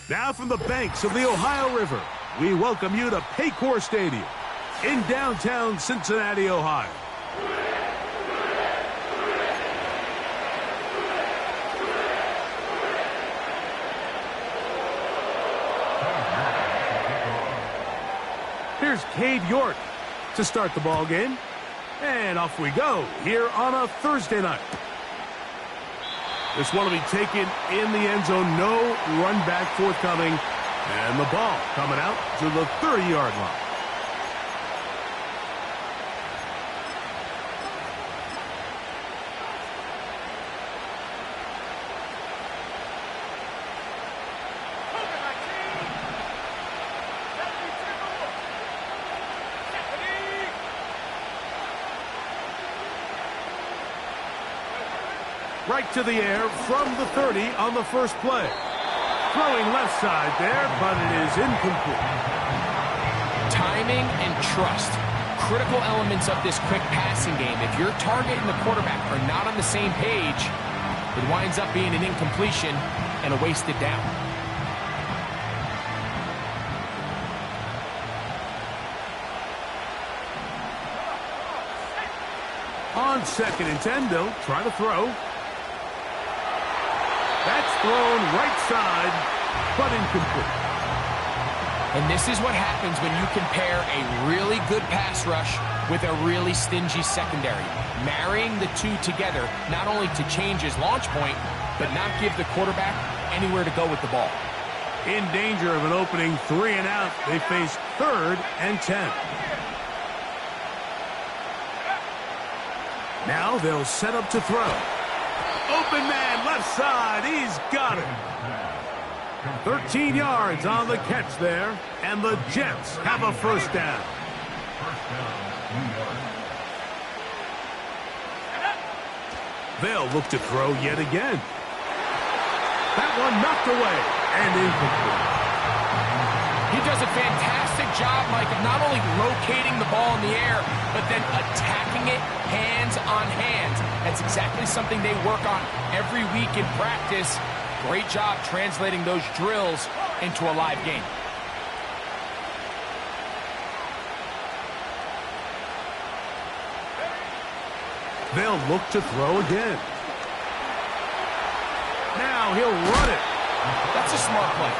Now from the banks of the Ohio River, we welcome you to Paycor Stadium in downtown Cincinnati, Ohio. Here's Cade York to start the ball game. And off we go here on a Thursday night. This one will be taken in the end zone. No run back forthcoming. And the ball coming out to the 30-yard line. Right to the air from the 30 on the first play. Throwing left side there, but it is incomplete. Timing and trust, critical elements of this quick passing game. If your target and the quarterback are not on the same page, it winds up being an incompletion and a wasted down. On 2nd and 10, they'll try to throw. That's thrown right side, but incomplete. And this is what happens when you compare a really good pass rush with a really stingy secondary. Marrying the two together, not only to change his launch point, but not give the quarterback anywhere to go with the ball. In danger of an opening 3 and out, they face 3rd and 10. Now they'll set up to throw. Open man, left side, he's got it. 13 yards on the catch there, and the Jets have a first down. They'll look to throw yet again. That one knocked away and incomplete. He does a fantastic job, Mike, of not only locating the ball in the air, but then attacking it hands on hands. That's exactly something they work on every week in practice. Great job translating those drills into a live game. They'll look to throw again. Now he'll run it. That's a smart play.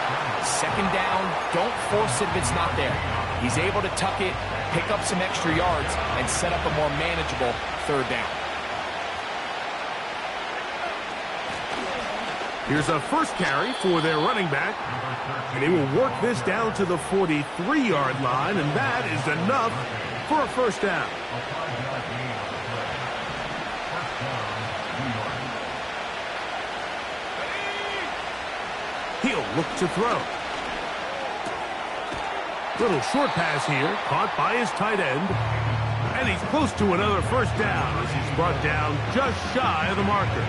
2nd down, don't force it if it's not there. He's able to tuck it, pick up some extra yards, and set up a more manageable 3rd down. Here's a first carry for their running back, and he will work this down to the 43-yard line, and that is enough for a first down. He'll look to throw. Little short pass here, caught by his tight end. And he's close to another first down as he's brought down just shy of the marker.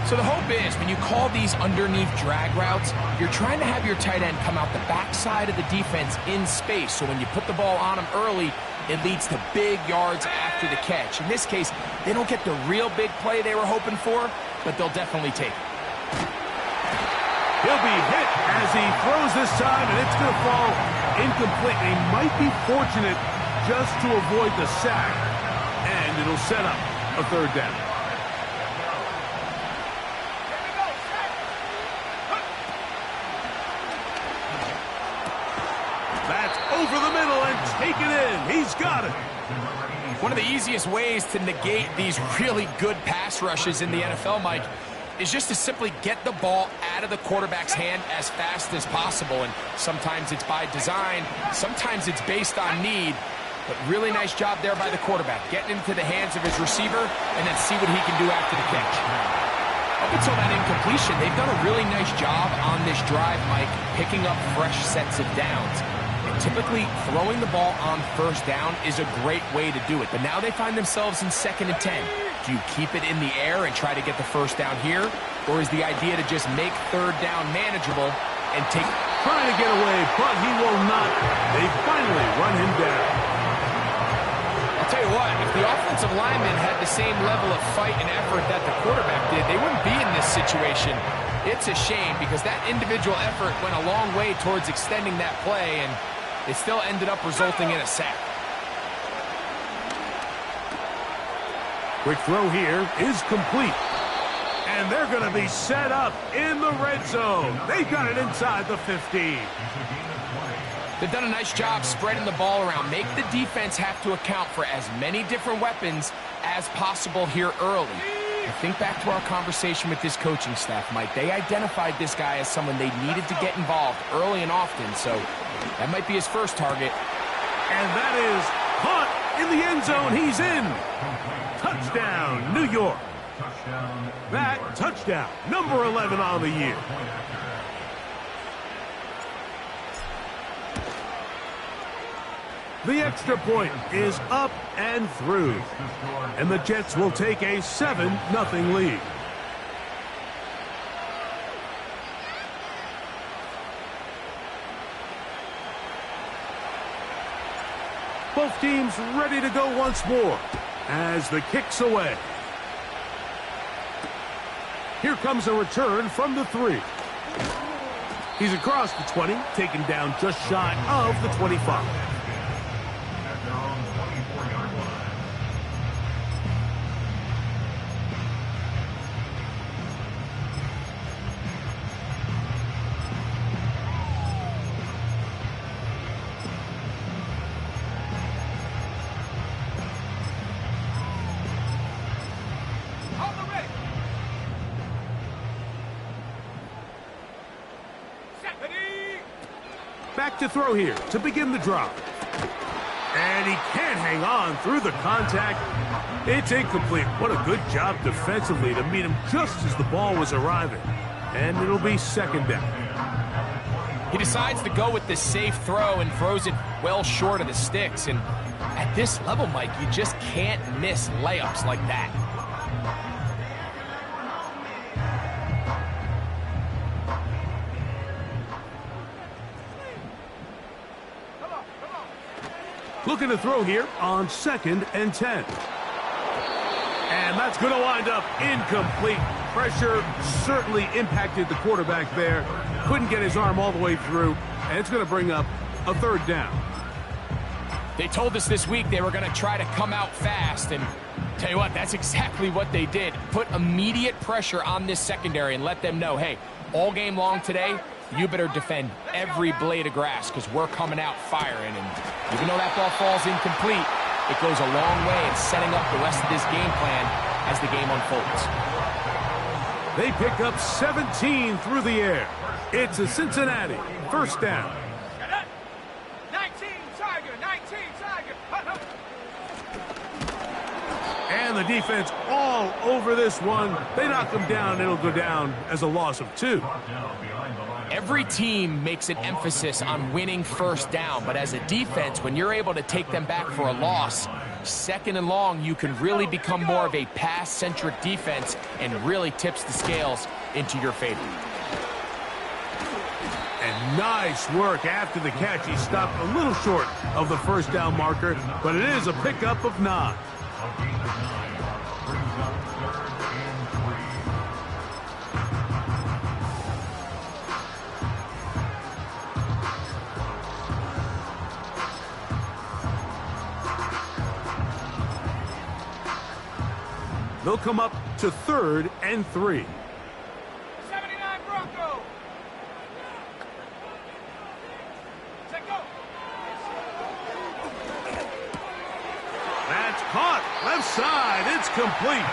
So the hope is when you call these underneath drag routes, you're trying to have your tight end come out the backside of the defense in space. So when you put the ball on him early, it leads to big yards after the catch. In this case, they don't get the real big play they were hoping for, but they'll definitely take it. He'll be hit as he throws this time, and it's going to fall incomplete. He might be fortunate just to avoid the sack, and it'll set up a 3rd down. That's over the middle and taken in. He's got it. One of the easiest ways to negate these really good pass rushes in the NFL, Mike, is just to simply get the ball out of the quarterback's hand as fast as possible. And sometimes it's by design, sometimes it's based on need. But really nice job there by the quarterback, getting into the hands of his receiver and then see what he can do after the catch. Up until that incompletion, they've done a really nice job on this drive, Mike, picking up fresh sets of downs. And typically, throwing the ball on 1st down is a great way to do it. But now they find themselves in 2nd and 10. Do you keep it in the air and try to get the first down here? Or is the idea to just make 3rd down manageable and take... Trying to get away, but he will not. They finally run him down. I'll tell you what, if the offensive lineman had the same level of fight and effort that the quarterback did, they wouldn't be in this situation. It's a shame because that individual effort went a long way towards extending that play, and it still ended up resulting in a sack. Quick throw here is complete. And they're going to be set up in the red zone. They've got it inside the 15. They've done a nice job spreading the ball around. Make the defense have to account for as many different weapons as possible here early. And think back to our conversation with this coaching staff, Mike. They identified this guy as someone they needed to get involved early and often, so that might be his first target. And that is caught in the end zone. He's in. Touchdown, New York. That touchdown, number 11 on the year. The extra point is up and through. And the Jets will take a 7-0 lead. Both teams ready to go once more as the kick's away. Here comes a return from the 3. He's across the 20, taken down just shy of the 25. Back to throw here to begin the drive. And he can't hang on through the contact. It's incomplete. What a good job defensively to meet him just as the ball was arriving. And it'll be second down. He decides to go with the safe throw and throws it well short of the sticks. And at this level, Mike, you just can't miss layups like that. Looking to throw here on 2nd and 10. And that's going to wind up incomplete. Pressure certainly impacted the quarterback there. Couldn't get his arm all the way through. And it's going to bring up a 3rd down. They told us this week they were going to try to come out fast. And tell you what, that's exactly what they did. Put immediate pressure on this secondary and let them know, hey, all game long today, you better defend every blade of grass because we're coming out firing. And even though that ball falls incomplete, it goes a long way in setting up the rest of this game plan as the game unfolds. They pick up 17 through the air. It's a Cincinnati 1st down. 19 Tiger, 19 Tiger. And the defense all over this one. They knock him down. It'll go down as a loss of 2. Every team makes an emphasis on winning 1st down, but as a defense, when you're able to take them back for a loss, 2nd and long, you can really become more of a pass-centric defense and really tips the scales into your favor. And nice work after the catch. He stopped a little short of the 1st down marker, but it is a pickup of 9. They'll come up to 3rd and 3. 79 Bronco. Set go. That's caught. Left side. It's complete.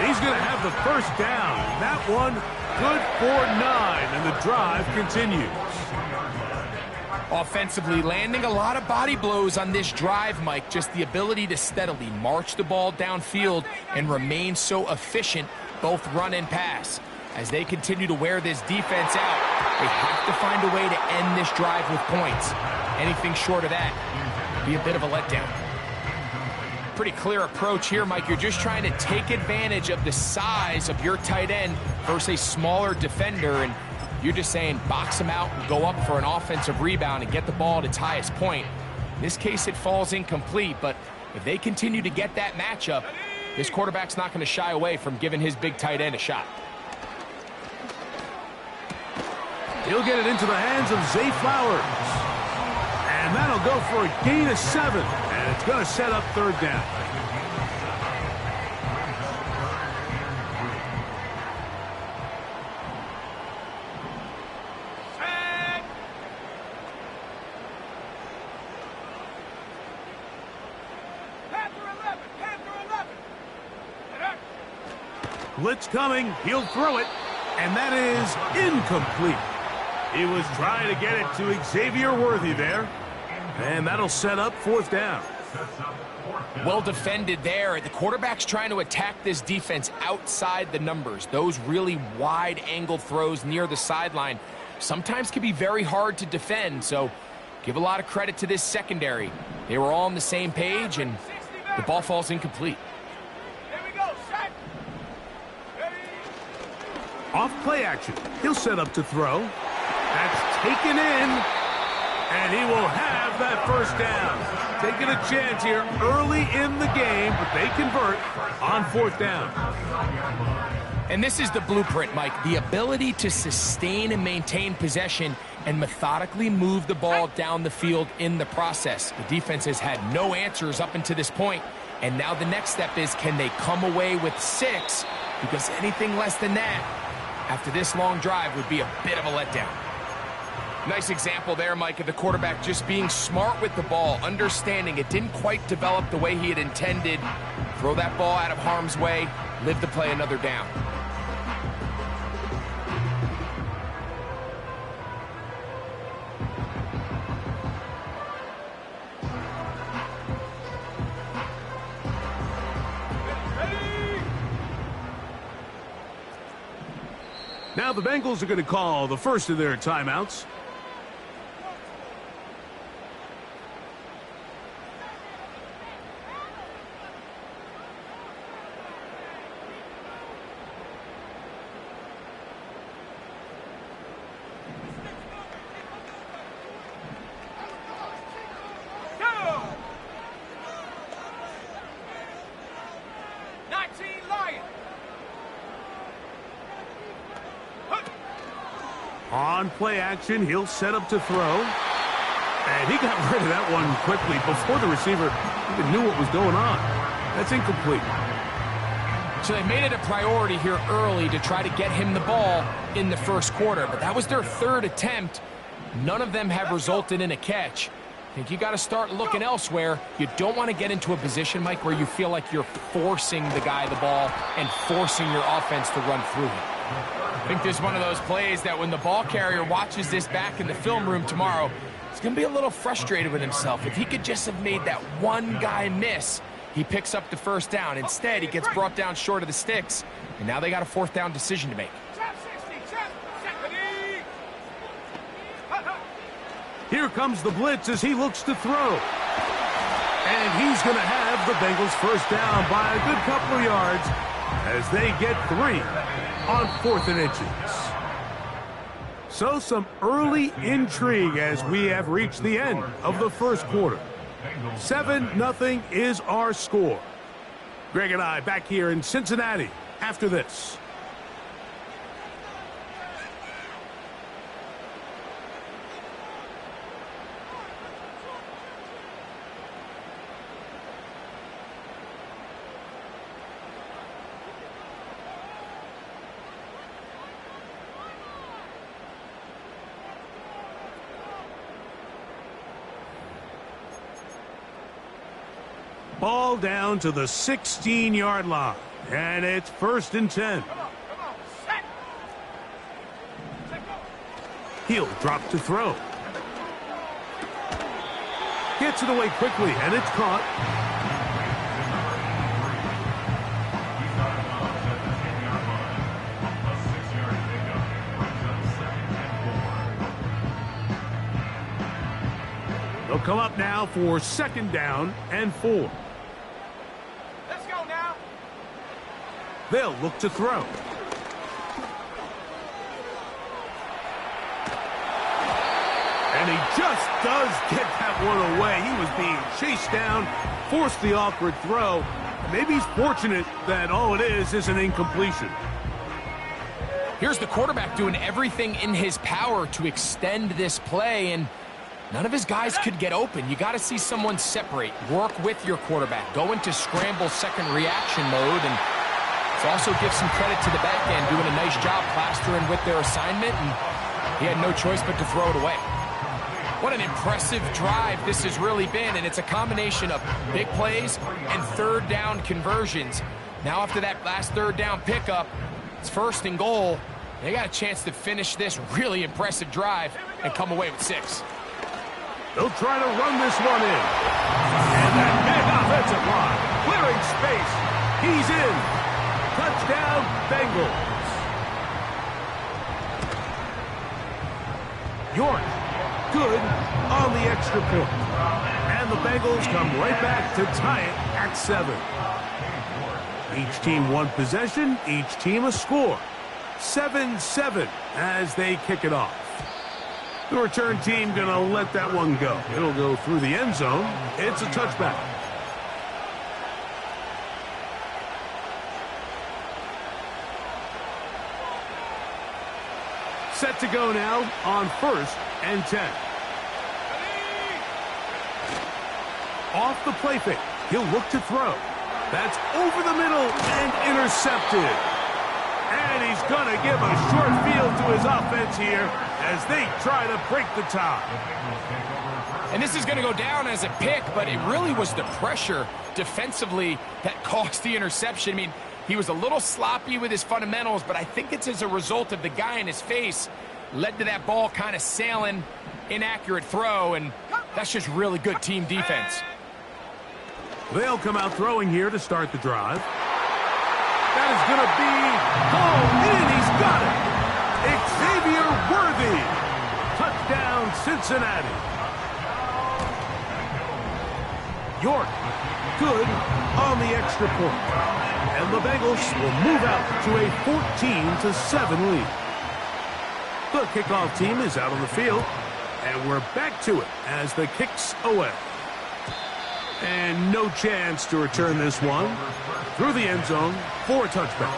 He's going to have the 1st down. That one good for 9, and the drive continues. Offensively, landing a lot of body blows on this drive, Mike. Just the ability to steadily march the ball downfield and remain so efficient, both run and pass. As they continue to wear this defense out, they have to find a way to end this drive with points. Anything short of that would be a bit of a letdown. Pretty clear approach here, Mike. You're just trying to take advantage of the size of your tight end versus a smaller defender, and you're just saying box him out and go up for an offensive rebound and get the ball at its highest point. In this case, it falls incomplete, but if they continue to get that matchup, this quarterback's not going to shy away from giving his big tight end a shot. He'll get it into the hands of Zay Flowers. And that'll go for a gain of 7. And it's going to set up third down. Set. Panther 11. Panther 11. Blitz coming. He'll throw it. And that is incomplete. He was trying to get it to Xavier Worthy there. And that'll set up fourth down. Well defended there. The quarterback's trying to attack this defense outside the numbers. Those really wide-angle throws near the sideline sometimes can be very hard to defend. So give a lot of credit to this secondary. They were all on the same page, and the ball falls incomplete. Here we go. Set. Ready. Off play action. He'll set up to throw. That's taken in. And he will have that first down. Taking a chance here early in the game, but they convert on fourth down. And this is the blueprint, Mike. The ability to sustain and maintain possession and methodically move the ball down the field in the process. The defense has had no answers up until this point, and now the next step is, can they come away with 6? Because anything less than that, after this long drive, would be a bit of a letdown. Nice example there, Mike, of the quarterback just being smart with the ball, understanding it didn't quite develop the way he had intended. Throw that ball out of harm's way, live to play another down. Now the Bengals are going to call the first of their timeouts. Go. 19 Lion. On play action, he'll set up to throw. And he got rid of that one quickly before the receiver even knew what was going on. That's incomplete. So they made it a priority here early to try to get him the ball in the first quarter, but that was their third attempt. None of them have resulted in a catch. I think you got to start looking elsewhere. You don't want to get into a position, Mike, where you feel like you're forcing the guy the ball and forcing your offense to run through him. I think this is one of those plays that when the ball carrier watches this back in the film room tomorrow, he's going to be a little frustrated with himself. If he could just have made that one guy miss, he picks up the first down. Instead, he gets brought down short of the sticks, and now they got a fourth down decision to make. Trap 60. Trap. Ready. Here comes the blitz as he looks to throw. And he's going to have the Bengals first down by a good couple of yards as they get 3 on 4th and inches. So some early intrigue as we have reached the end of the first quarter. 7-0 is our score. Greg and I back here in Cincinnati after this. Ball down to the 16-yard line, and it's 1st and 10. Come on. Set. Set, go. He'll drop to throw. Gets it away quickly, and it's caught. They'll come up now for 2nd down and 4. Let's go now. They'll look to throw. And he just does get that one away. He was being chased down, forced the awkward throw. Maybe he's fortunate that all it is an incompletion. Here's the quarterback doing everything in his power to extend this play, and none of his guys could get open. You got to see someone separate, work with your quarterback, go into scramble second reaction mode, and also give some credit to the back end, doing a nice job plastering with their assignment, and he had no choice but to throw it away. What an impressive drive this has really been, and it's a combination of big plays and third down conversions. Now after that last third down pickup, it's first and goal. They got a chance to finish this really impressive drive and come away with 6. They'll try to run this one in. And that big offensive line, clearing space. He's in. Touchdown, Bengals. York, good on the extra point. And the Bengals come right back to tie it at 7. Each team one possession, each team a score. 7-7 as they kick it off. The return team going to let that one go. It'll go through the end zone. It's a touchback. Set to go now on 1st and 10. Off the play fake. He'll look to throw. That's over the middle and intercepted. And he's going to give a short field to his offense here as they try to break the tie. And this is going to go down as a pick, but it really was the pressure defensively that caused the interception. I mean, he was a little sloppy with his fundamentals, but I think it's as a result of the guy in his face led to that ball kind of sailing, inaccurate throw, and that's just really good team defense. They'll come out throwing here to start the drive. That is going to be home in. He's got it. Xavier Worthy. Touchdown, Cincinnati. York, good on the extra point. And the Bengals will move out to a 14-7 lead. The kickoff team is out on the field, and we're back to it as the kick's away. And no chance to return this one through the end zone for a touchback.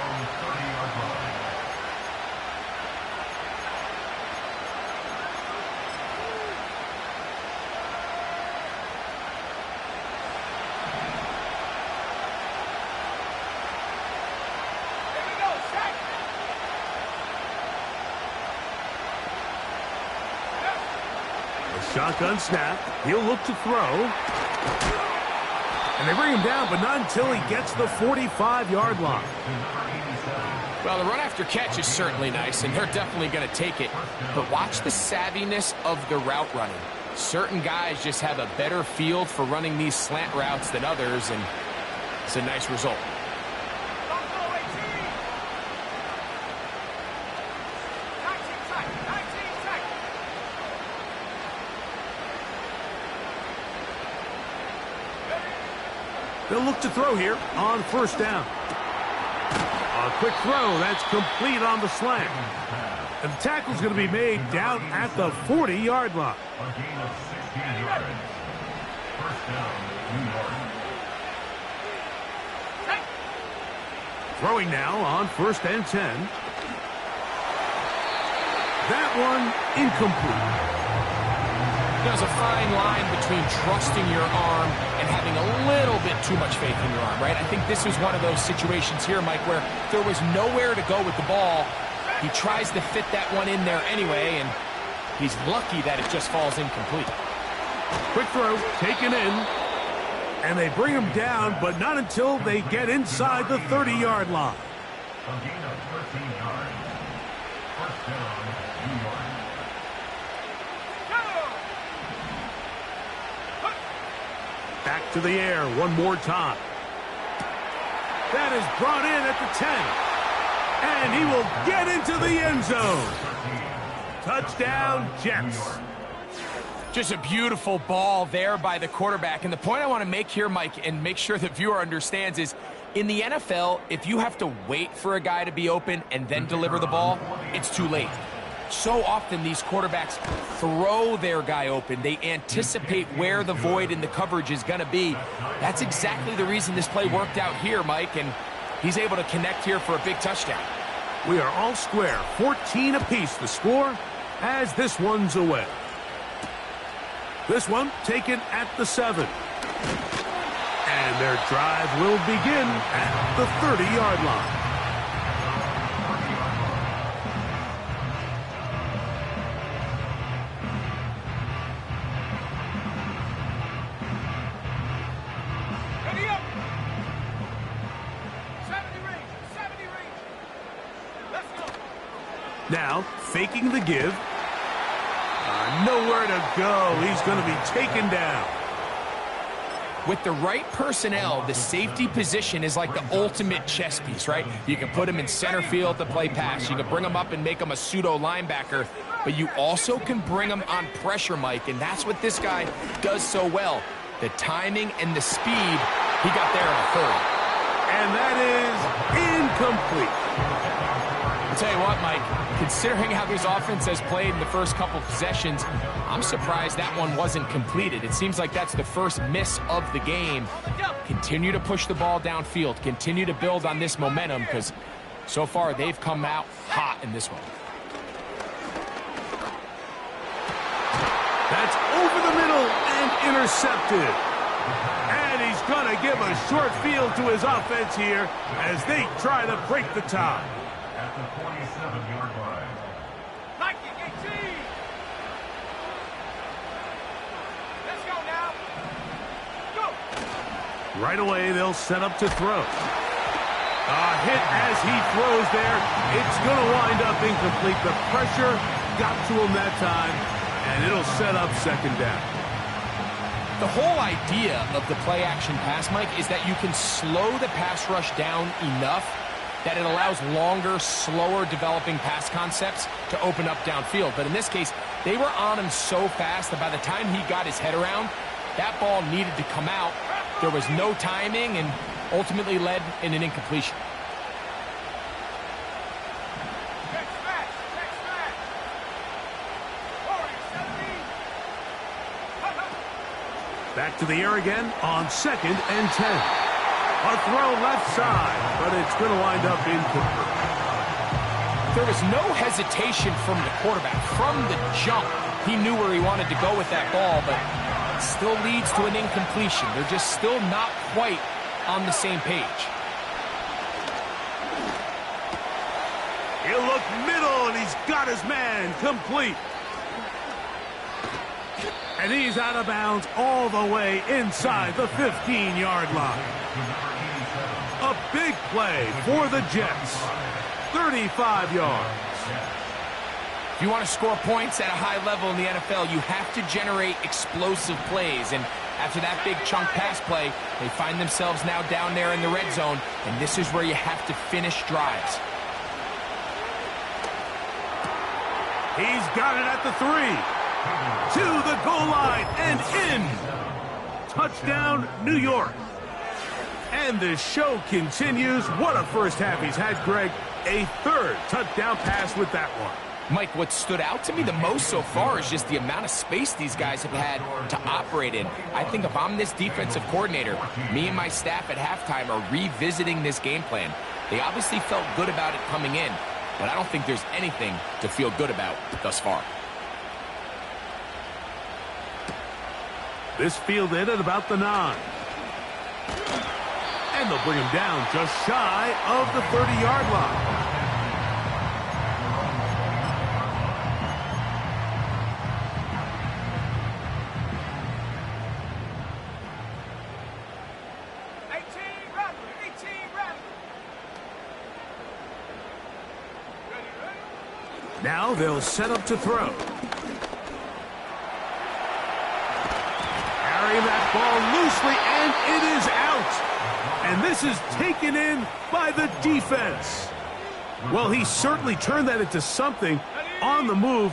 Shotgun snap. He'll look to throw. And they bring him down, but not until he gets the 45-yard line. Well, the run after catch is certainly nice, and they're definitely going to take it. But watch the savviness of the route running. Certain guys just have a better feel for running these slant routes than others, and it's a nice result. They'll look to throw here on 1st down. A quick throw. That's complete on the slant. And the tackle's going to be made down at the 40-yard line. Throwing now on 1st and 10. That one incomplete. There's a fine line between trusting your arm and having a little bit too much faith in your arm, right? I think this was one of those situations here, Mike, where there was nowhere to go with the ball. He tries to fit that one in there anyway, and he's lucky that it just falls incomplete. Quick throw, taken in, and they bring him down, but not until they get inside the 30-yard line. A gain of 13 yards. First down, New York. Back to the air one more time. That is brought in at the 10. And he will get into the end zone. Touchdown, Jets. Just a beautiful ball there by the quarterback. And the point I want to make here, Mike, and make sure the viewer understands is, in the NFL, if you have to wait for a guy to be open and then deliver the ball, it's too late. So often these quarterbacks throw their guy open. They anticipate where the void in the coverage is going to be. That's exactly the reason this play worked out here, Mike, and he's able to connect here for a big touchdown. We are all square, 14 apiece the score as this one's away. This one taken at the 7. And their drive will begin at the 30-yard line. Ready up. 70 range. 70 range. Let's go. Now, faking the give. Nowhere to go. He's going to be taken down. With the right personnel, the safety position is like the ultimate chess piece, right? You can put him in center field to play pass. You can bring him up and make him a pseudo linebacker, but you also can bring him on pressure, Mike, and that's what this guy does so well. The timing and the speed, he got there in a hurry. And that is incomplete. I'll tell you what, Mike, considering how this offense has played in the first couple possessions, I'm surprised that one wasn't completed. It seems like that's the first miss of the game. Continue to push the ball downfield. Continue to build on this momentum because so far they've come out hot in this one. That's over the middle and intercepted. And he's going to give a short field to his offense here as they try to break the tie. At the 47-yard line. Nike, 18. Let's go now. Go. Right away, they'll set up to throw. A hit as he throws there. It's going to wind up incomplete. The pressure got to him that time, and it'll set up second down. The whole idea of the play-action pass, Mike, is that you can slow the pass rush down enough that it allows longer, slower developing pass concepts to open up downfield. But in this case, they were on him so fast that by the time he got his head around, that ball needed to come out. There was no timing and ultimately led in an incompletion. Next match. Next match. Warriors, 17. Back to the air again on 2nd and 10. A throw left side, but it's going to wind up incomplete. There was no hesitation from the quarterback. From the jump, he knew where he wanted to go with that ball, but it still leads to an incompletion. They're just still not quite on the same page. He'll look middle, and he's got his man complete. And he's out of bounds all the way inside the 15-yard line. A big play for the Jets. 35 yards. If you want to score points at a high level in the NFL, you have to generate explosive plays. And after that big chunk pass play, they find themselves now down there in the red zone, and this is where you have to finish drives. He's got it at the 3. To the goal line and in. Touchdown, New York. And the show continues. What a first half he's had, Greg. A third touchdown pass with that one. Mike, what stood out to me the most so far is just the amount of space these guys have had to operate in. I think if I'm this defensive coordinator, me and my staff at halftime are revisiting this game plan. They obviously felt good about it coming in, but I don't think there's anything to feel good about thus far. This fielded at about the 9. And they'll bring him down just shy of the 30-yard line. Now they'll set up to throw. Carrying that ball loosely, and it is out. And this is taken in by the defense. Well, he certainly turned that into something on the move.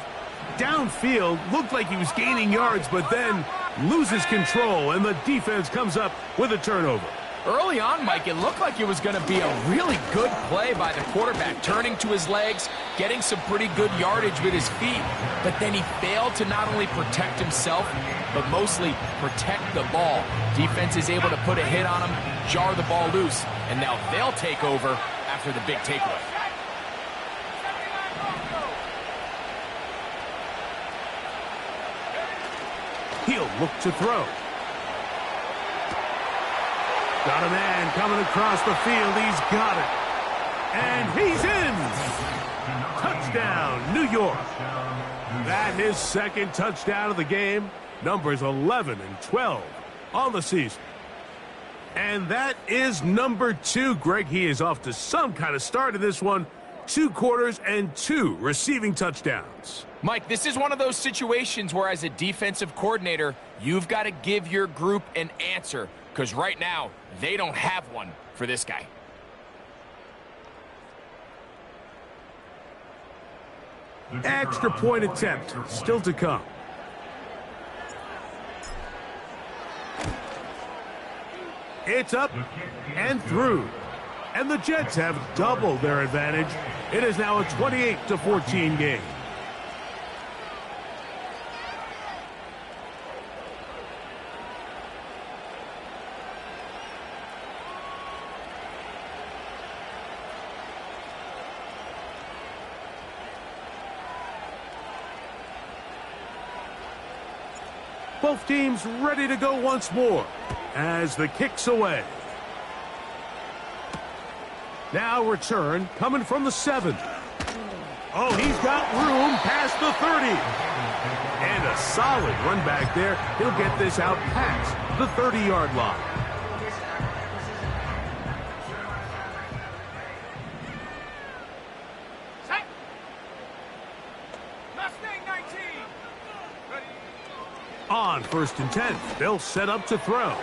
Downfield, looked like he was gaining yards, but then loses control, and the defense comes up with a turnover. Early on, Mike, it looked like it was going to be a really good play by the quarterback, turning to his legs, getting some pretty good yardage with his feet, but then he failed to not only protect himself, but mostly protect the ball. Defense is able to put a hit on him, jar the ball loose, and now they'll take over after the big takeaway. He'll look to throw. Got a man coming across the field. He's got it. And he's in. Touchdown, New York. That his second touchdown of the game. Numbers 11 and 12 on the season. And that is number 2, Greg. He is off to some kind of start in this one. 2 quarters and 2 receiving touchdowns. Mike, this is one of those situations where as a defensive coordinator, you've got to give your group an answer, because right now, they don't have one for this guy. Extra point attempt still to come. It's up and through. And the Jets have doubled their advantage. It is now a 28-14 game. Both teams ready to go once more as the kick's away. Now return coming from the 7. Oh, he's got room past the 30. And a solid run back there. He'll get this out past the 30-yard line. Set. Mustang 19. Ready. On 1st and 10, they'll set up to throw.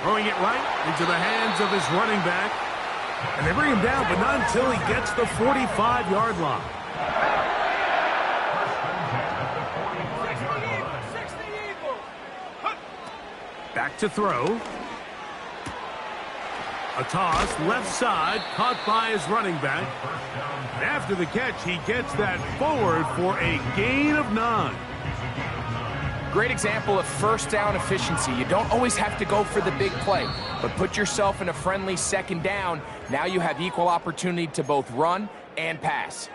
Throwing it right into the hands of his running back. And they bring him down, but not until he gets the 45-yard line. 60 Eagles. Back to throw. A toss, left side, caught by his running back. And after the catch, he gets that forward for a gain of 9. Great example of first down efficiency. You don't always have to go for the big play, but put yourself in a friendly 2nd down. Now you have equal opportunity to both run and pass.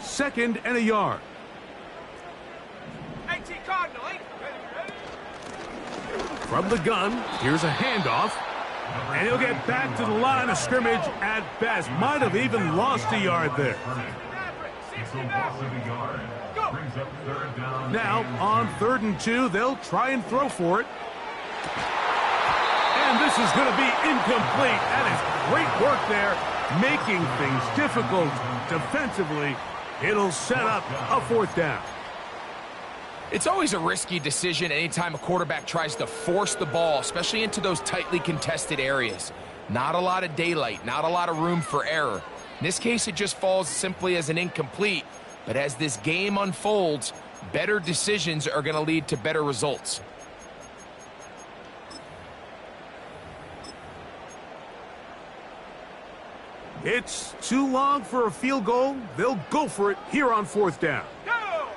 Second and a yard. 18 Cardinal. Ready. From the gun, here's a handoff. And he'll get back to the line of scrimmage at best. Might have even lost a yard there. Now, on 3rd and 2, they'll try and throw for it. And this is going to be incomplete. That is great work there, making things difficult defensively. It'll set up a 4th down. It's always a risky decision anytime a quarterback tries to force the ball, especially into those tightly contested areas. Not a lot of daylight, not a lot of room for error. In this case, it just falls simply as an incomplete. But as this game unfolds, better decisions are going to lead to better results. It's too long for a field goal. They'll go for it here on 4th down. Go.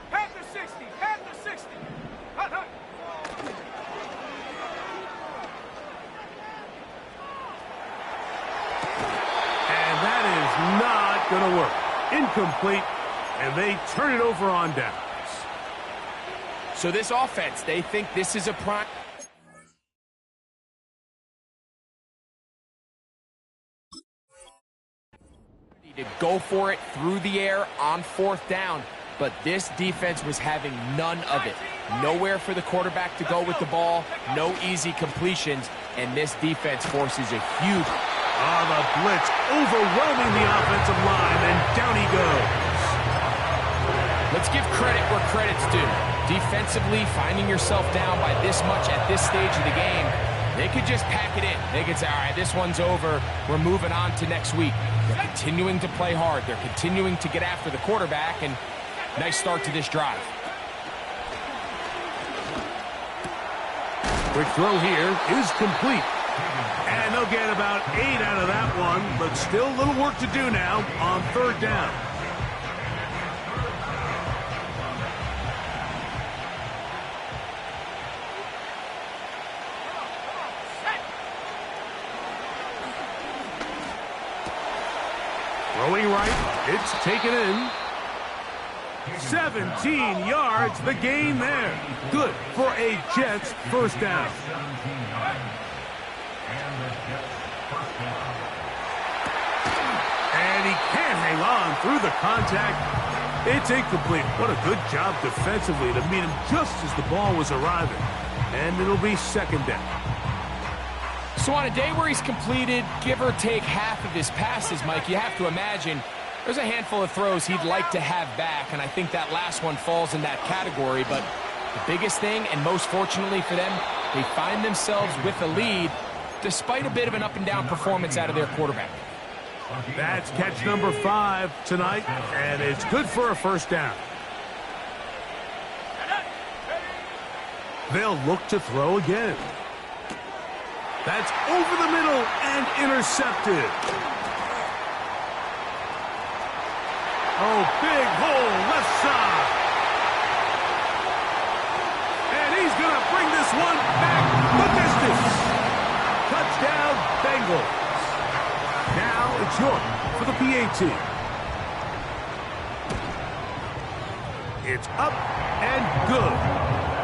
Panther 60. Panther 60. Hut, hut. And that is not going to work. Incomplete, and they turn it over on downs. So this offense, they think this is a prime... to go for it through the air on 4th down, but this defense was having none of it. Nowhere for the quarterback to go with the ball, no easy completions, and this defense forces a huge... Oh, the blitz overwhelming the offensive line, and down he goes. Let's give credit where credit's due. Defensively, finding yourself down by this much at this stage of the game, they could just pack it in. They could say, all right, this one's over. We're moving on to next week. They're continuing to play hard. They're continuing to get after the quarterback, and nice start to this drive. Quick throw here is complete. And they'll get about 8 out of that one, but still a little work to do now on 3rd down. It's taken in. 17 yards, the gain there. Good for a Jets first down. And he can't hang on through the contact. It's incomplete. What a good job defensively to meet him just as the ball was arriving. And it'll be second down. So on a day where he's completed, give or take half of his passes, Mike, you have to imagine there's a handful of throws he'd like to have back, and I think that last one falls in that category. But the biggest thing, and most fortunately for them, they find themselves with a lead despite a bit of an up-and-down performance out of their quarterback. That's catch number 5 tonight, and it's good for a first down. They'll look to throw again. That's over the middle and intercepted. Oh, big hole left side. And he's going to bring this one back the distance. Touchdown, Bengals. Now it's York for the PAT. It's up and good.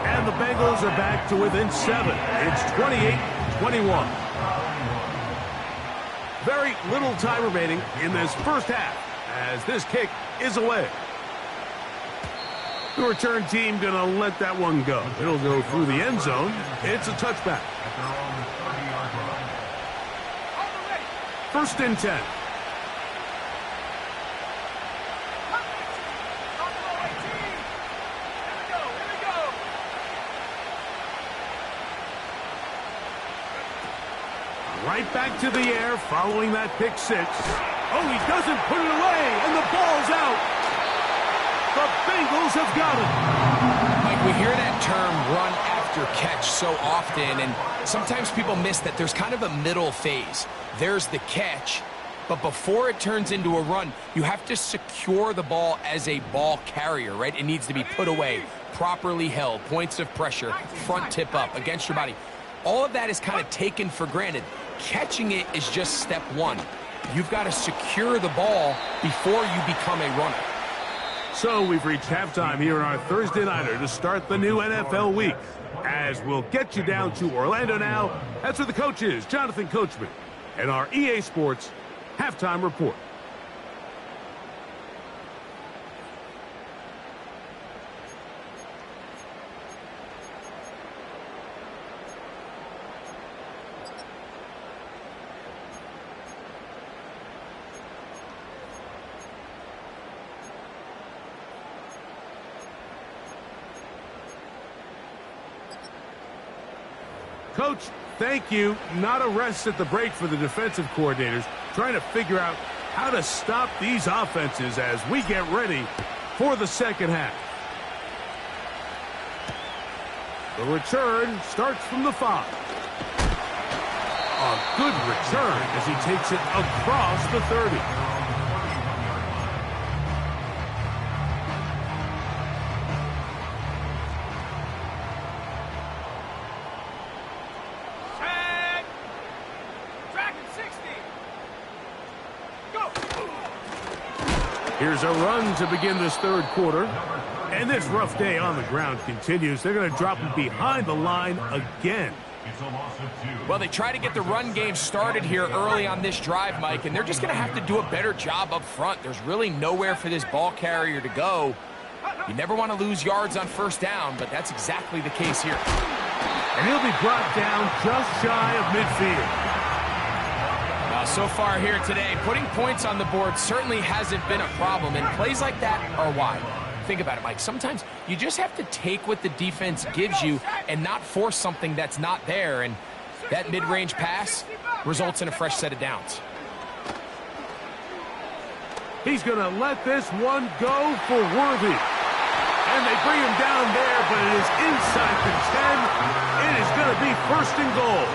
And the Bengals are back to within 7. It's 28-21. Very little time remaining in this first half as this kick is away. The return team going to let that one go. It'll go through the end zone. It's a touchback. First and 10. Right back to the air following that pick 6. Oh, he doesn't put it away, and the ball's out. The Bengals have got it. Mike, we hear that term run after catch so often, and sometimes people miss that there's kind of a middle phase. There's the catch, but before it turns into a run, you have to secure the ball as a ball carrier, right? It needs to be put away, properly held, points of pressure, front tip up against your body. All of that is kind of taken for granted. Catching it is just step 1. You've got to secure the ball before you become a runner. So we've reached halftime here on our Thursday Nighter to start the new NFL week. As we'll get you down to Orlando now, that's where the coach is, Jonathan Coachman, and our EA Sports Halftime Report. Coach, thank you. Not a rest at the break for the defensive coordinators, trying to figure out how to stop these offenses as we get ready for the second half. The return starts from the 5. A good return as he takes it across the 30. Here's a run to begin this third quarter. And this rough day on the ground continues. They're going to drop him behind the line again. Well, they try to get the run game started here early on this drive, Mike, and they're just going to have to do a better job up front. There's really nowhere for this ball carrier to go. You never want to lose yards on first down, but that's exactly the case here. And he'll be brought down just shy of midfield. So far here today, putting points on the board certainly hasn't been a problem, and plays like that are why. Think about it, Mike. Sometimes you just have to take what the defense gives you and not force something that's not there, and that mid-range pass results in a fresh set of downs. He's going to let this one go for Worthy. And they bring him down there, but it is inside the 10. It is going to be first and goal.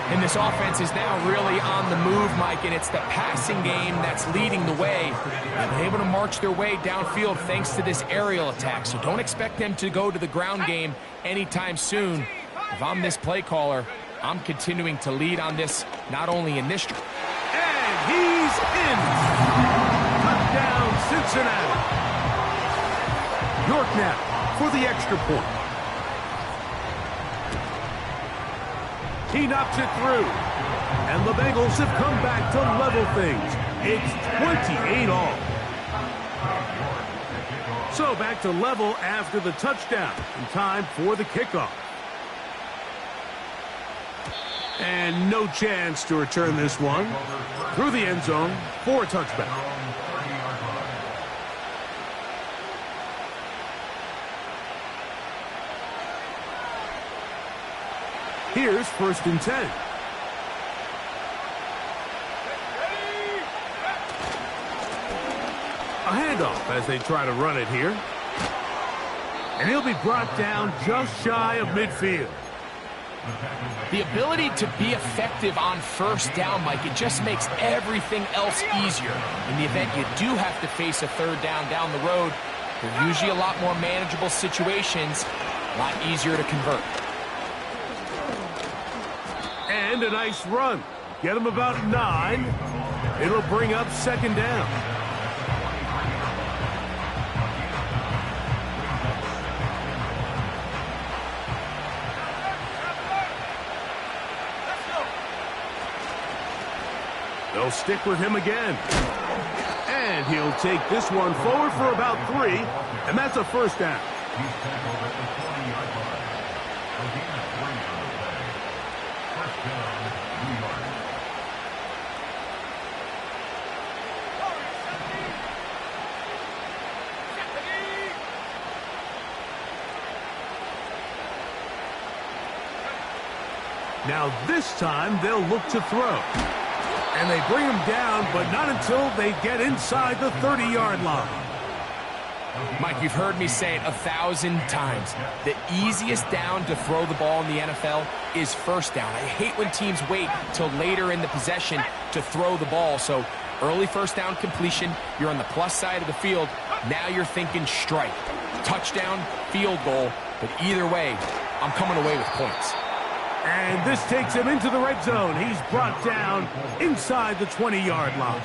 And this offense is now really on the move, Mike, and it's the passing game that's leading the way. They've been able to march their way downfield thanks to this aerial attack, so don't expect them to go to the ground game anytime soon. If I'm this play caller, I'm continuing to lead on this, not only in this. And he's in. Cincinnati. York now for the extra point. He knocks it through. And the Bengals have come back to level things. It's 28 all. So back to level after the touchdown. And time for the kickoff. And no chance to return this one. Through the end zone for a touchback. Here's 1st and 10. A handoff as they try to run it here. And he'll be brought down just shy of midfield. The ability to be effective on 1st down, Mike, it just makes everything else easier. In the event you do have to face a 3rd down the road, they're usually a lot more manageable situations, a lot easier to convert. And a nice run. Get him about 9. It'll bring up 2nd down. They'll stick with him again. And he'll take this one forward for about 3, and that's a 1st down. He's tackled at the 20-yard line. Again, 3 on the play. 1st down, New York. Now this time they'll look to throw. And they bring him down, but not until they get inside the 30-yard line. Mike, you've heard me say it 1,000 times. The easiest down to throw the ball in the NFL is 1st down. I hate when teams wait till later in the possession to throw the ball. So early 1st down completion, you're on the plus side of the field. Now you're thinking strike. Touchdown, field goal. But either way, I'm coming away with points. And this takes him into the red zone. He's brought down inside the 20-yard line.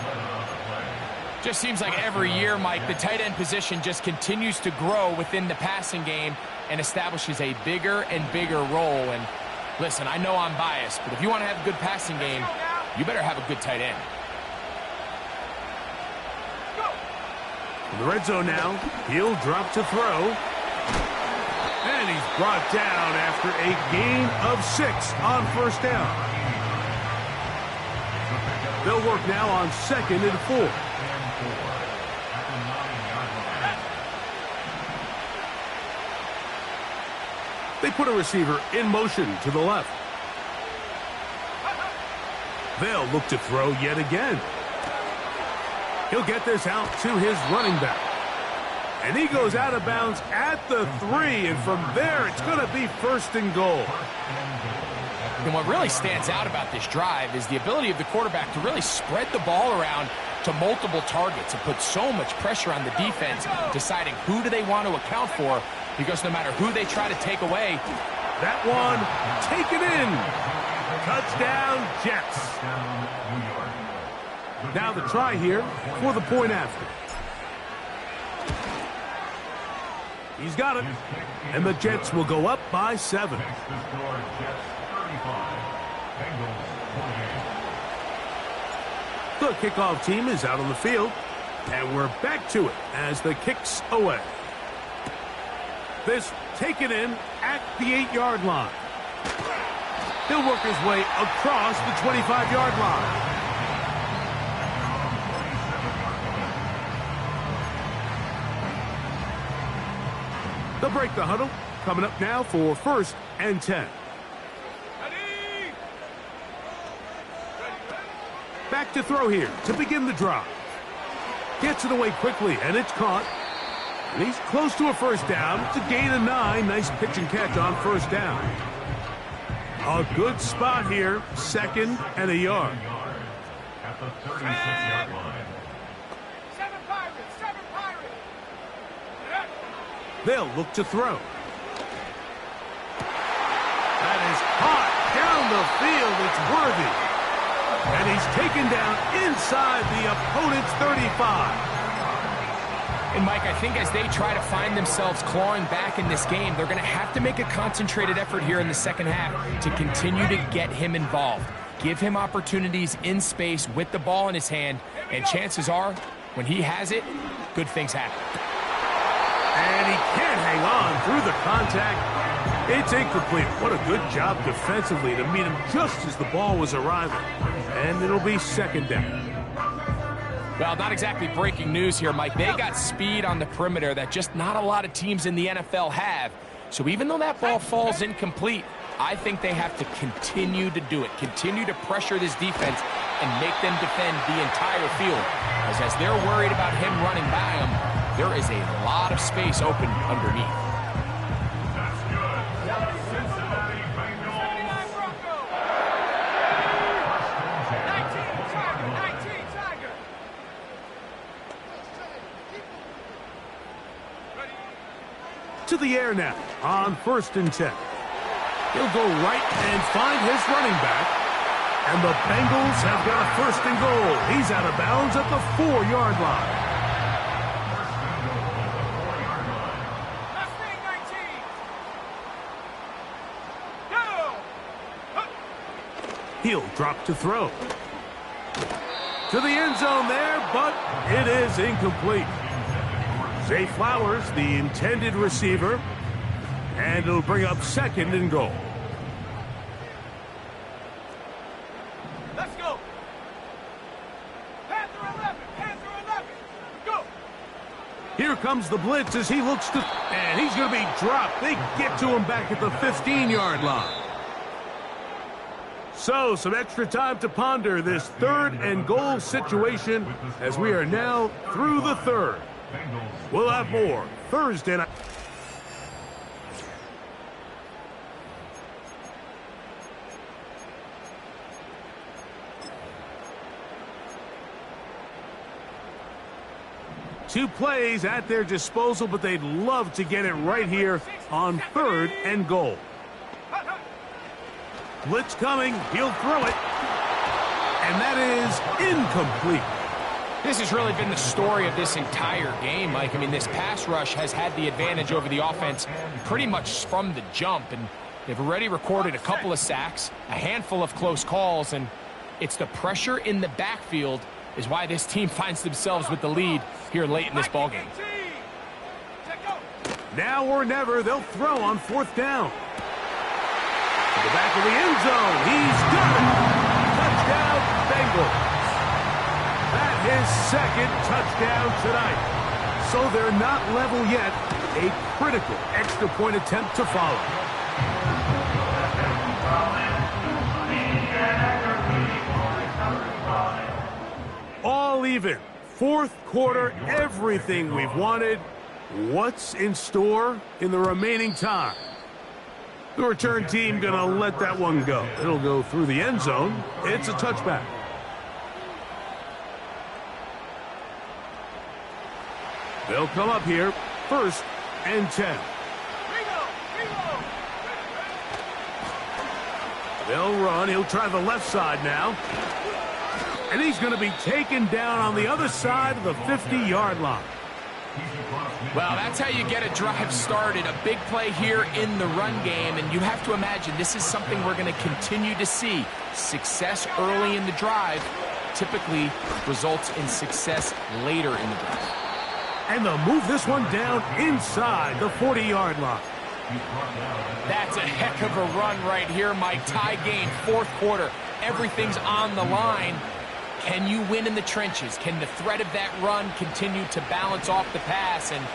Just seems like every year, Mike, the tight end position just continues to grow within the passing game and establishes a bigger and bigger role. And listen, I know I'm biased, but if you want to have a good passing game, you better have a good tight end. In the red zone now, he'll drop to throw. And he's brought down after a gain of 6 on 1st down. They'll work now on 2nd and 4. They put a receiver in motion to the left. They'll look to throw yet again. He'll get this out to his running back. And he goes out of bounds at the 3, and from there it's going to be 1st and goal. And what really stands out about this drive is the ability of the quarterback to really spread the ball around to multiple targets and put so much pressure on the defense, deciding who do they want to account for, because no matter who they try to take away. That one taken in. Touchdown, Jets. Now the try here for the point after. He's got it. And the Jets will go up by 7. The kickoff team is out on the field. And we're back to it as the kick's away. This taken in at the 8-yard line. He'll work his way across the 25-yard line. They'll break the huddle. Coming up now for 1st and 10. Back to throw here to begin the drive. Gets it away quickly, and it's caught. And he's close to a 1st down. It's a gain of 9. Nice pitch and catch on 1st down. A good spot here. 2nd and a yard. At the 36-yard line. 7 Pirates, 7 Pirates. They'll look to throw. That is hot down the field. It's Worthy. And he's taken down inside the opponent's 35. And, Mike, I think as they try to find themselves clawing back in this game, they're going to have to make a concentrated effort here in the second half to continue to get him involved. Give him opportunities in space with the ball in his hand, and chances are, when he has it, good things happen. And he can't hang on through the contact. It's incomplete. What a good job defensively to meet him just as the ball was arriving. And it'll be second down. Well, not exactly breaking news here, Mike. They got speed on the perimeter that just not a lot of teams in the NFL have. So even though that ball falls incomplete, I think they have to continue to do it. Continue to pressure this defense and make them defend the entire field. As they're worried about him running by them, there is a lot of space open underneath. To the air now on 1st and 10. He'll go right and find his running back. And the Bengals have got a 1st and goal. He's out of bounds at the 4-yard line. He'll drop to throw. To the end zone there, but it is incomplete. Zay Flowers, the intended receiver, and it'll bring up 2nd and goal. Let's go. Panther 11, Panther 11. Go. Here comes the blitz as he looks to, and he's going to be dropped. They get to him back at the 15-yard line. So, some extra time to ponder this 3rd and goal situation as we are now through the 3rd. We'll have more Thursday night. Two plays at their disposal, but they'd love to get it right here on 3rd and goal. Blitz coming, he'll throw it, and that is incomplete. This has really been the story of this entire game, Mike. I mean, this pass rush has had the advantage over the offense pretty much from the jump, and they've already recorded a couple of sacks, a handful of close calls, and it's the pressure in the backfield is why this team finds themselves with the lead here late in this ballgame. Now or never, they'll throw on 4th down. To the back of the end zone, he's got it. Touchdown, Bengals. His 2nd touchdown tonight. So they're not level yet. A critical extra point attempt to follow. All even. 4th quarter, everything we've wanted. What's in store in the remaining time? The return team gonna let that one go. It'll go through the end zone. It's a touchback. They'll come up here, 1st and 10. They'll run. He'll try the left side now. And he's going to be taken down on the other side of the 50-yard line. Well, that's how you get a drive started. A big play here in the run game, and you have to imagine this is something we're going to continue to see. Success early in the drive typically results in success later in the drive. And they'll move this one down inside the 40-yard line. That's a heck of a run right here, Mike. Tie game, 4th quarter. Everything's on the line. Can you win in the trenches? Can the threat of that run continue to balance off the pass? And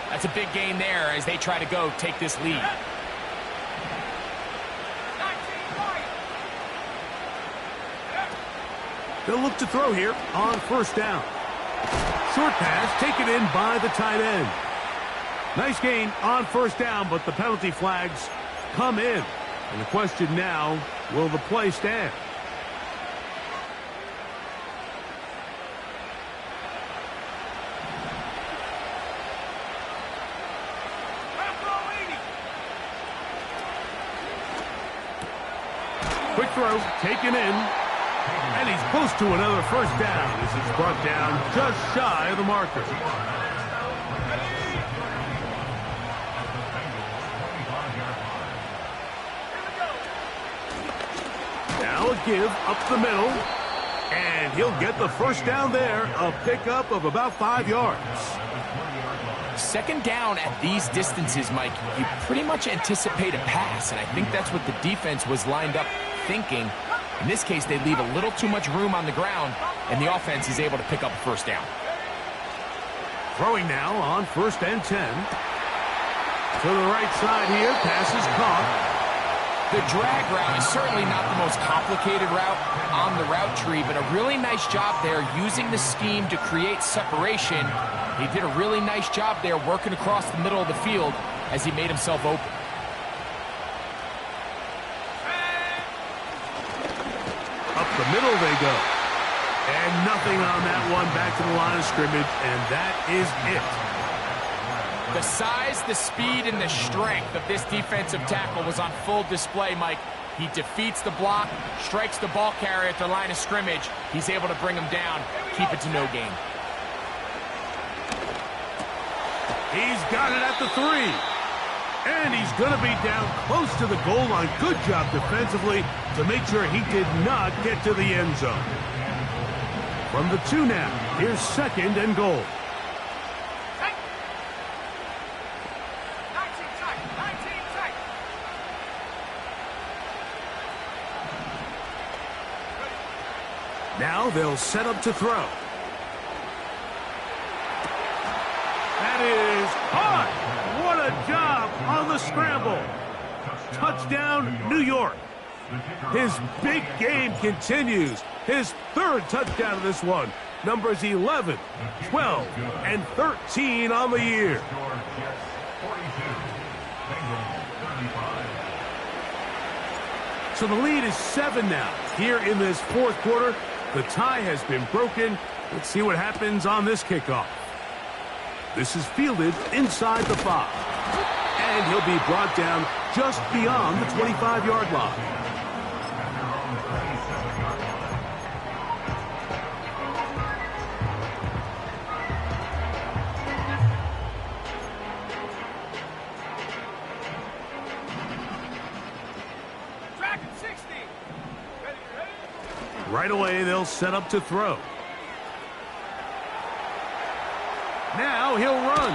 that's a big gain there as they try to go take this lead. They'll look to throw here on 1st down. Short pass taken in by the tight end. Nice gain on 1st down, but the penalty flags come in. And the question now, will the play stand? Quick throw, taken in. And he's close to another 1st down. This is brought down just shy of the marker. Now a give up the middle. And he'll get the first down there, a pickup of about 5 yards. Second down at these distances, Mike, you pretty much anticipate a pass, and I think that's what the defense was lined up thinking. In this case, they leave a little too much room on the ground, and the offense is able to pick up a first down. Throwing now on 1st and 10. To the right side here, pass is caught. The drag route is certainly not the most complicated route on the route tree, but a really nice job there using the scheme to create separation. He did a really nice job there working across the middle of the field as he made himself open. Up the middle they go. And nothing on that one, back to the line of scrimmage, and that is it. The size, the speed, and the strength of this defensive tackle was on full display, Mike. He defeats the block, strikes the ball carrier at the line of scrimmage. He's able to bring him down, keep it to no gain. He's got it at the 3. And he's going to be down close to the goal line. Good job defensively to make sure he did not get to the end zone. From the 2 now, here's 2nd and goal. Now they'll set up to throw. That is caught. What a job on the scramble. Touchdown, New York. His big game continues. His 3rd touchdown of this one. Numbers 11, 12, and 13 on the year. So the lead is 7 now. Here in this 4th quarter, the tie has been broken. Let's see what happens on this kickoff. This is fielded inside the 5. And he'll be brought down just beyond the 25-yard line. Right away, they'll set up to throw. Now he'll run.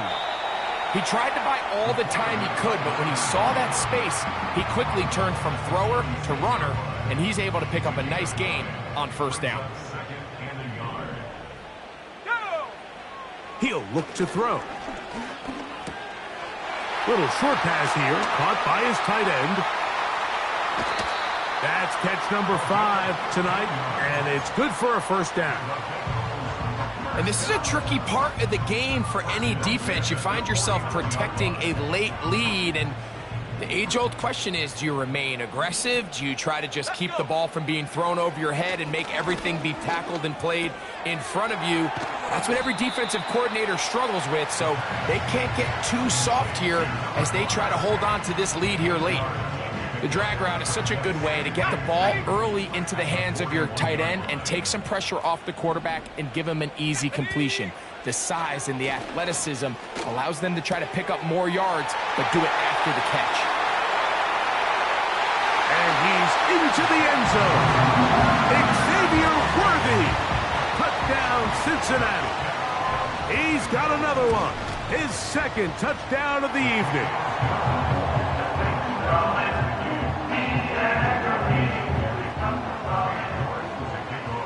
He tried to buy all the time he could, but when he saw that space, he quickly turned from thrower to runner, and he's able to pick up a nice gain on 1st down. He'll look to throw. Little short pass here, caught by his tight end. That's catch number 5 tonight, and it's good for a 1st down. And this is a tricky part of the game for any defense. You find yourself protecting a late lead, and the age-old question is, do you remain aggressive? Do you try to just keep the ball from being thrown over your head and make everything be tackled and played in front of you? That's what every defensive coordinator struggles with, so they can't get too soft here as they try to hold on to this lead here late. The drag route is such a good way to get the ball early into the hands of your tight end and take some pressure off the quarterback and give him an easy completion. The size and the athleticism allows them to try to pick up more yards, but do it after the catch. And he's into the end zone. Xavier Worthy. Touchdown, Cincinnati. He's got another one. His 2nd touchdown of the evening.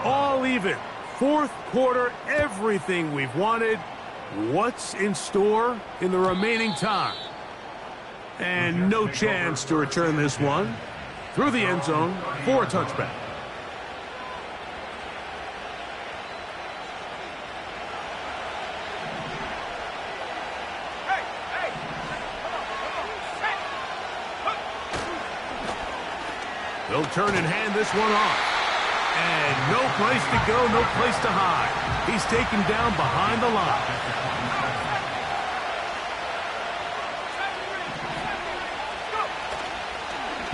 All even. 4th quarter, everything we've wanted. What's in store in the remaining time? And no chance to return this one. Through the end zone for a touchback. They'll turn and hand this one off. And no place to go, no place to hide. He's taken down behind the line.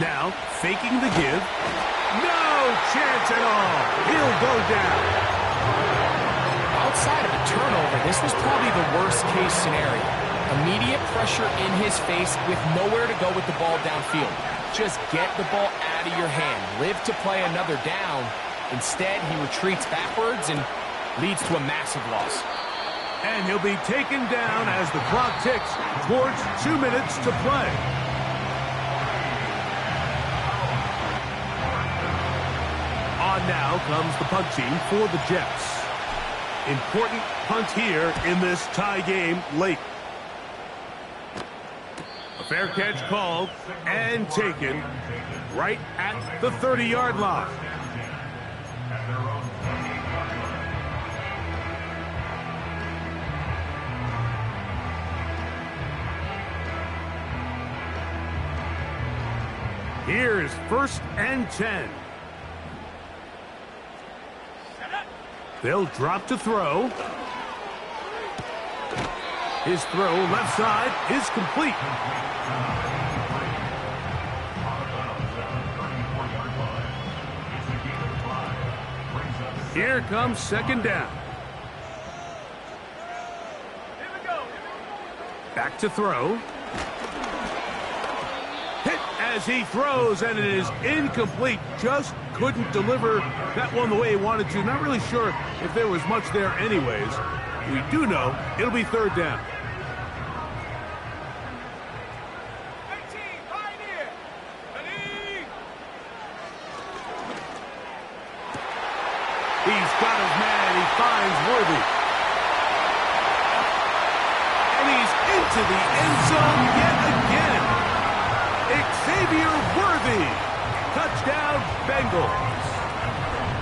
Now, faking the give. No chance at all. He'll go down. Outside of a turnover, this was probably the worst-case scenario. Immediate pressure in his face with nowhere to go with the ball downfield. just get the ball out of your hand. Live to play another down. Instead, he retreats backwards and leads to a massive loss. And he'll be taken down as the clock ticks towards 2 minutes to play. On now comes the punt team for the Jets. Important punt here in this tie game late. A fair catch called and taken right at the 30-yard line. Here's 1st and 10. They'll drop to throw. His throw left side is complete. Here comes 2nd down. Back to throw. Hit as he throws, and it is incomplete. Just couldn't deliver that one the way he wanted to. Not really sure if there was much there anyways. We do know it'll be 3rd down. He's got his man. He finds Worthy. And he's into the end zone yet again. Xavier Worthy. Touchdown, Bengals.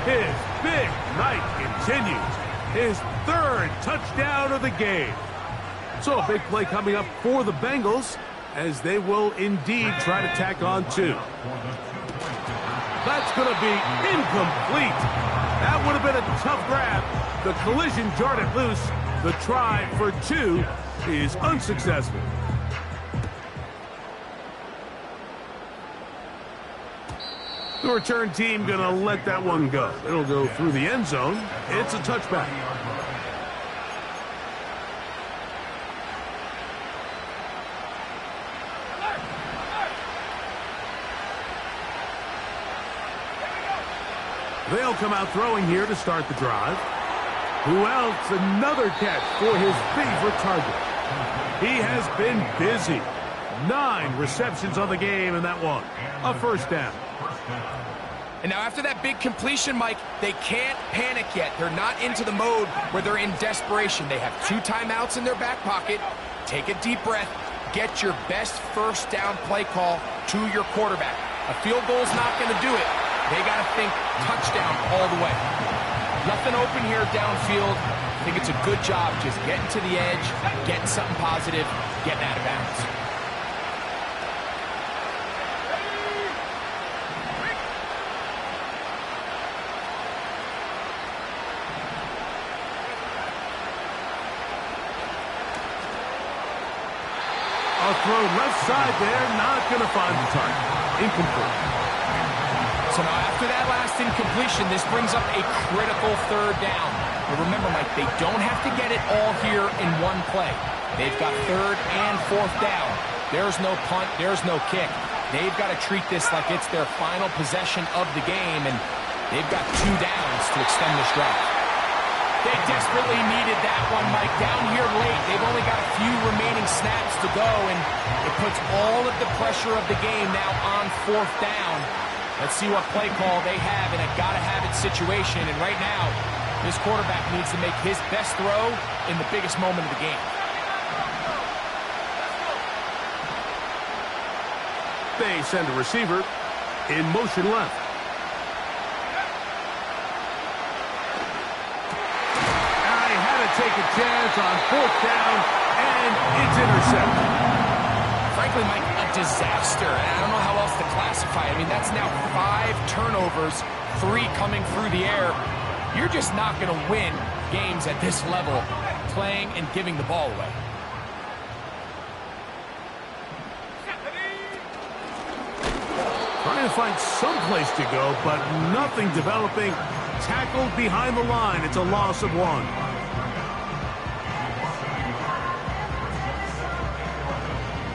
His big night continues. His 3rd touchdown of the game. So a big play coming up for the Bengals as they will indeed try to tack on 2. That's going to be incomplete. That would have been a tough grab. The collision jarred it loose. The try for 2 is unsuccessful. The return team going to let that one go. It'll go through the end zone. It's a touchback. They'll come out throwing here to start the drive. Who else? Another catch for his favorite target. He has been busy. 9 receptions on the game in that one. A 1st down. And now after that big completion, Mike, they can't panic yet. They're not into the mode where they're in desperation. They have 2 timeouts in their back pocket. Take a deep breath. Get your best 1st down play call to your quarterback. A field goal's not going to do it. They got to think touchdown all the way. Nothing open here downfield. I think it's a good job just getting to the edge, getting something positive, getting out of bounds. A throw left side there, not going to find the target. Incomplete. So now after that last incompletion, this brings up a critical 3rd down. But remember, Mike, they don't have to get it all here in one play. They've got 3rd and 4th down. There's no punt, there's no kick. They've got to treat this like it's their final possession of the game, and they've got 2 downs to extend this drive. They desperately needed that one, Mike. Down here late, they've only got a few remaining snaps to go, and it puts all of the pressure of the game now on 4th down. Let's see what play call they have in a gotta-have-it situation. And right now, this quarterback needs to make his best throw in the biggest moment of the game. They send a receiver in motion left. I had to take a chance on 4th down, and it's intercepted. Frankly, Mike, a disaster. And I don't know how else to classify it. I mean, that's now 5 turnovers, 3 coming through the air. You're just not going to win games at this level, playing and giving the ball away. Trying to find some place to go, but nothing developing. Tackled behind the line. It's a loss of 1.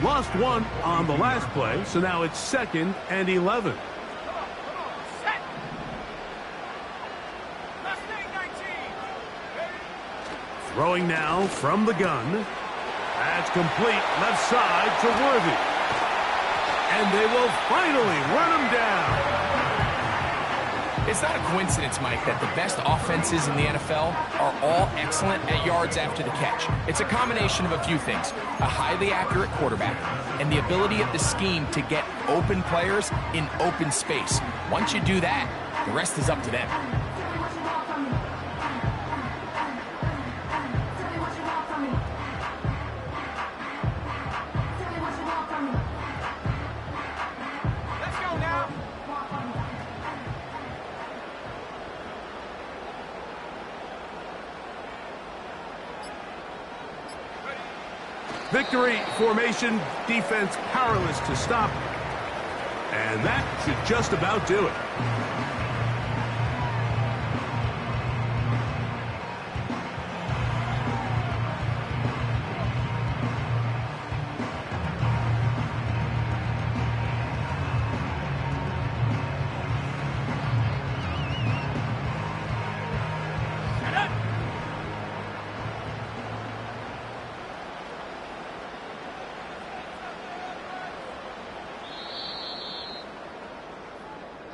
Lost one on the last play, so now it's 2nd and 11. Set. Mustang 19. Ready? Throwing now from the gun. That's complete left side to Worthy. And they will finally run him down. It's not a coincidence, Mike, that the best offenses in the NFL are all excellent at yards after the catch. It's a combination of a few things: a highly accurate quarterback and the ability of the scheme to get open players in open space. Once you do that, the rest is up to them. Let's go now. Victory formation, defense powerless to stop. And that should just about do it.